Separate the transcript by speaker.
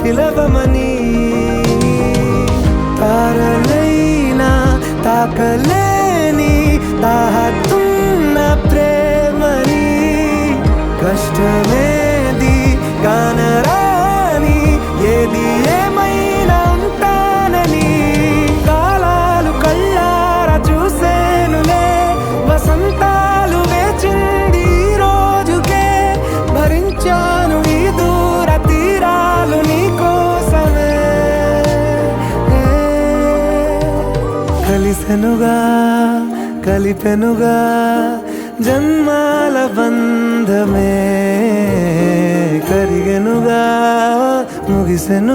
Speaker 1: పిలవమని తారలైనా తాకలేని తాహతున్న ప్రేమని కష్టమేది కానరాని ఏది ఏమైనా ఉంటానని కాలాలు కళ్ళారా చూసేనులే వసంతాలు వేచింది ఈ రోజుకే భరించాను ఈ దూర తీరాలు నీ కోసమే కలిసెనుగా కలిపెనుగా జన్మాల బంధమే కరిగెనుగా ముగిసెను